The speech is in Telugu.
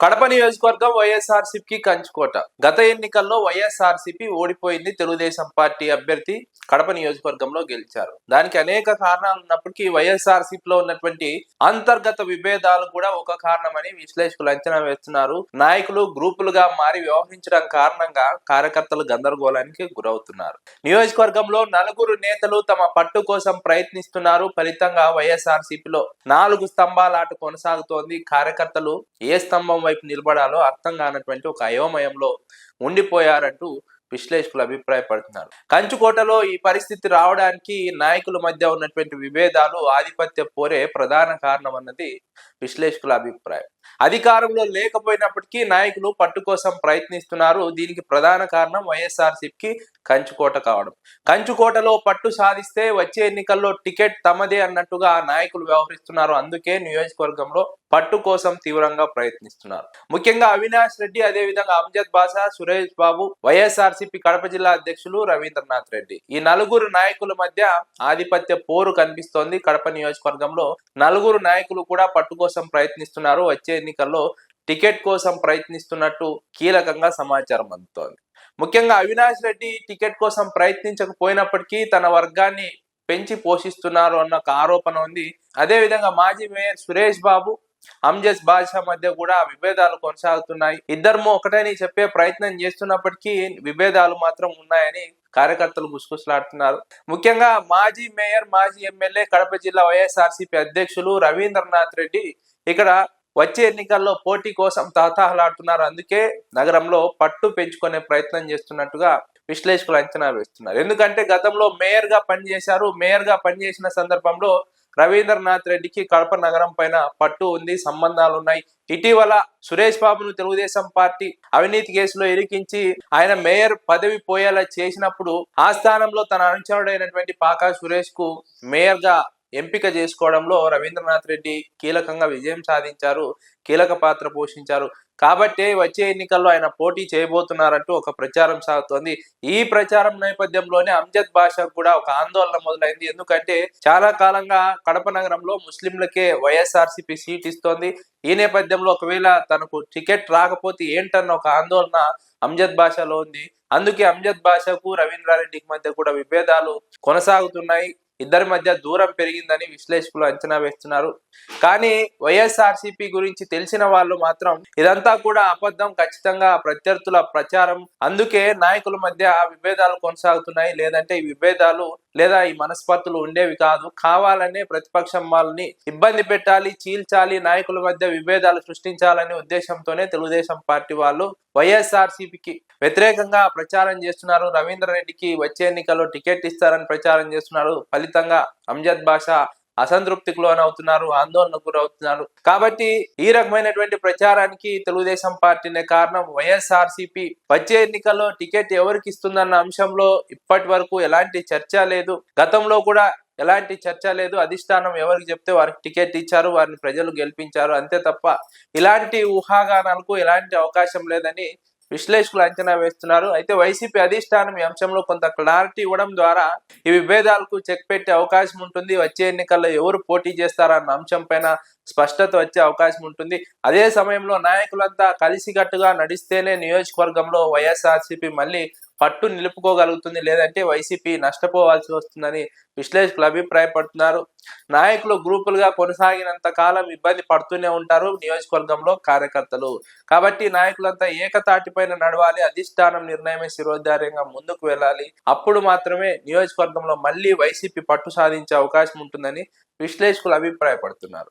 కడప నియోజకవర్గం వైఎస్ఆర్సీపీకి కంచుకోట. గత ఎన్నికల్లో వైఎస్ఆర్సీపీ ఓడిపోయింది. తెలుగుదేశం పార్టీ అభ్యర్థి కడప నియోజకవర్గంలో గెలిచారు. దానికి అనేక కారణాలు ఉన్నప్పటికీ వైఎస్ఆర్సీపీలో ఉన్నటువంటి అంతర్గత విభేదాలు కూడా ఒక కారణమని విశ్లేషకులు అంచనా వేస్తున్నారు. నాయకులు గ్రూపులుగా మారి వ్యవహరించడం కారణంగా కార్యకర్తలు గందరగోళానికి గురవుతున్నారు. నియోజకవర్గంలో నలుగురు నేతలు తమ పట్టు కోసం ప్రయత్నిస్తున్నారు. ఫలితంగా వైఎస్ఆర్సీపీలో 4 స్తంభాల ఆట కొనసాగుతోంది. కార్యకర్తలు ఏ స్తంభం వైపు నిలబడాలో అర్థం కానటువంటి ఒక అయోమయంలో ఉండిపోయారంటూ విశ్లేషకులు అభిప్రాయపడుతున్నారు. కంచుకోటలో ఈ పరిస్థితి రావడానికి నాయకుల మధ్య ఉన్నటువంటి విభేదాలు, ఆధిపత్య పోరే ప్రధాన కారణం అన్నది విశ్లేషకుల అభిప్రాయం. అధికారంలో లేకపోయినప్పటికీ నాయకులు పట్టు కోసం ప్రయత్నిస్తున్నారు. దీనికి ప్రధాన కారణం వైఎస్ఆర్సీపీకి కంచుకోట కావడం. కంచుకోటలో పట్టు సాధిస్తే వచ్చే ఎన్నికల్లో టికెట్ తమదే అన్నట్టుగా నాయకులు వ్యవహరిస్తున్నారు. అందుకే నియోజకవర్గంలో పట్టు కోసం తీవ్రంగా ప్రయత్నిస్తున్నారు. ముఖ్యంగా అవినాష్ రెడ్డి, అదేవిధంగా అంజద్ బాషా, సురేష్ బాబు, వైఎస్ఆర్సీపీ కడప జిల్లా అధ్యక్షులు రవీంద్రనాథ్ రెడ్డి, ఈ నలుగురు నాయకుల మధ్య ఆధిపత్య పోరు కనిపిస్తోంది. కడప నియోజకవర్గంలో నలుగురు నాయకులు కూడా పట్టు కోసం ప్రయత్నిస్తున్నారు. వచ్చే ఎన్నికల్లో టికెట్ కోసం ప్రయత్నిస్తున్నట్టు కీలకంగా సమాచారం అందుతోంది. ముఖ్యంగా అవినాష్ రెడ్డి టికెట్ కోసం ప్రయత్నించకపోయినప్పటికీ తన వర్గాన్ని పెంచి పోషిస్తున్నారు అన్న ఒక ఆరోపణ ఉంది. అదేవిధంగా మాజీ మేయర్ సురేష్ బాబు, అంజద్ బాషా మధ్య కూడా విభేదాలు కొనసాగుతున్నాయి. ఇద్దరు ఒకటని చెప్పే ప్రయత్నం చేస్తున్నప్పటికీ విభేదాలు మాత్రం ఉన్నాయని కార్యకర్తలు గుసగుసలాడుతున్నారు. ముఖ్యంగా మాజీ మేయర్, మాజీ ఎమ్మెల్యే, కడప జిల్లా వైఎస్ఆర్సీపీ అధ్యక్షులు రవీంద్రనాథ్ రెడ్డి ఇక్కడ వచ్చే ఎన్నికల్లో పోటీ కోసం తహతహలాడుతున్నారు. అందుకే నగరంలో పట్టు పెంచుకునే ప్రయత్నం చేస్తున్నట్టుగా విశ్లేషకులు అంచనా వేస్తున్నారు. ఎందుకంటే గతంలో మేయర్ గా పనిచేశారు. మేయర్ గా పనిచేసిన సందర్భంలో రవీంద్రనాథ్ రెడ్డికి కడప నగరం పైన పట్టు ఉంది, సంబంధాలు ఉన్నాయి. ఇటీవల సురేష్ బాబును తెలుగుదేశం పార్టీ అవినీతి కేసులో ఇరికించి ఆయన మేయర్ పదవి పోయేలా చేసినప్పుడు ఆ స్థానంలో తన అనుచరుడైనటువంటి పాకా సురేష్ కు మేయర్ గా ఎంపిక చేసుకోవడంలో రవీంద్రనాథ్ రెడ్డి కీలకంగా విజయం సాధించారు, కీలక పాత్ర పోషించారు. కాబట్టి వచ్చే ఎన్నికల్లో ఆయన పోటీ చేయబోతున్నారంటూ ఒక ప్రచారం సాగుతోంది. ఈ ప్రచారం నేపథ్యంలోనే అంజద్ బాషా కూడా ఒక ఆందోళన మొదలైంది. ఎందుకంటే చాలా కాలంగా కడప నగరంలో ముస్లింలకే వైఎస్ఆర్సీపీ సీట్ ఇస్తోంది. ఈ నేపథ్యంలో ఒకవేళ తనకు టికెట్ రాకపోతే ఏంటన్న ఒక ఆందోళన అంజద్ బాషాలో ఉంది. అందుకే అంజద్ బాషాకు రవీంద్రారెడ్డికి మధ్య కూడా విభేదాలు కొనసాగుతున్నాయి. ఇద్దరి మధ్య దూరం పెరిగిందని విశ్లేషకులు అంచనా వేస్తున్నారు. కానీ వైఎస్ఆర్సీపీ గురించి తెలిసిన వాళ్ళు మాత్రం ఇదంతా కూడా అబద్ధం, ఖచ్చితంగా ప్రత్యర్థుల ప్రచారం, అందుకే నాయకుల మధ్య విభేదాలు కొనసాగుతున్నాయి, లేదంటే ఈ విభేదాలు లేదా ఈ మనస్పర్ధలు ఉండేవి కాదు, కావాలనే ప్రతిపక్షం వాళ్ళని ఇబ్బంది పెట్టాలి, చీల్చాలి, నాయకుల మధ్య విభేదాలు సృష్టించాలనే ఉద్దేశంతోనే తెలుగుదేశం పార్టీ వాళ్ళు వైఎస్ఆర్సీపీకి వ్యతిరేకంగా ప్రచారం చేస్తున్నారు. రవీంద్రరెడ్డికి వచ్చే ఎన్నికల్లో టికెట్ ఇస్తారని ప్రచారం చేస్తున్నారు. ఫలితంగా అంజద్ బాషా అసంతృప్తికి లోనవుతున్నారు, ఆందోళనకు గురవుతున్నారు. కాబట్టి ఈ రకమైనటువంటి ప్రచారానికి తెలుగుదేశం పార్టీనే కారణం. వైఎస్ఆర్సీపీ వచ్చే ఎన్నికల్లో టికెట్ ఎవరికి ఇస్తుందన్న అంశంలో ఇప్పటి వరకు ఎలాంటి చర్చ లేదు. గతంలో కూడా ఎలాంటి చర్చ లేదు. అధిష్టానం ఎవరికి చెప్తే వారికి టికెట్ ఇచ్చారు, వారిని ప్రజలు గెలిపించారు, అంతే తప్ప ఇలాంటి ఊహాగానాలకు ఎలాంటి అవకాశం లేదని విశ్లేషకులు అంచనా వేస్తున్నారు. అయితే వైసీపీ అధిష్టానం ఈ అంశంలో కొంత క్లారిటీ ఇవ్వడం ద్వారా ఈ విభేదాలకు చెక్ పెట్టే అవకాశం ఉంటుంది. వచ్చే ఎన్నికల్లో ఎవరు పోటీ చేస్తారన్న అంశం పైన స్పష్టత వచ్చే అవకాశం ఉంటుంది. అదే సమయంలో నాయకులంతా కలిసికట్టుగా నడిస్తేనే నియోజకవర్గంలో వైఎస్ఆర్సీపీ మళ్ళీ పట్టు నిలుపుకోగలుగుతుంది, లేదంటే వైసీపీ నష్టపోవాల్సి వస్తుందని విశ్లేషకులు అభిప్రాయపడుతున్నారు. నాయకులు గ్రూపులుగా కొనసాగినంత కాలం ఇబ్బంది పడుతూనే ఉంటారు నియోజకవర్గంలో కార్యకర్తలు. కాబట్టి నాయకులంతా ఏకతాటిపైన నడవాలి, అధిష్టానం నిర్ణయమే శిరోధార్యంగా ముందుకు వెళ్ళాలి. అప్పుడు మాత్రమే నియోజకవర్గంలో మళ్ళీ వైసీపీ పట్టు సాధించే అవకాశం ఉంటుందని విశ్లేషకులు అభిప్రాయపడుతున్నారు.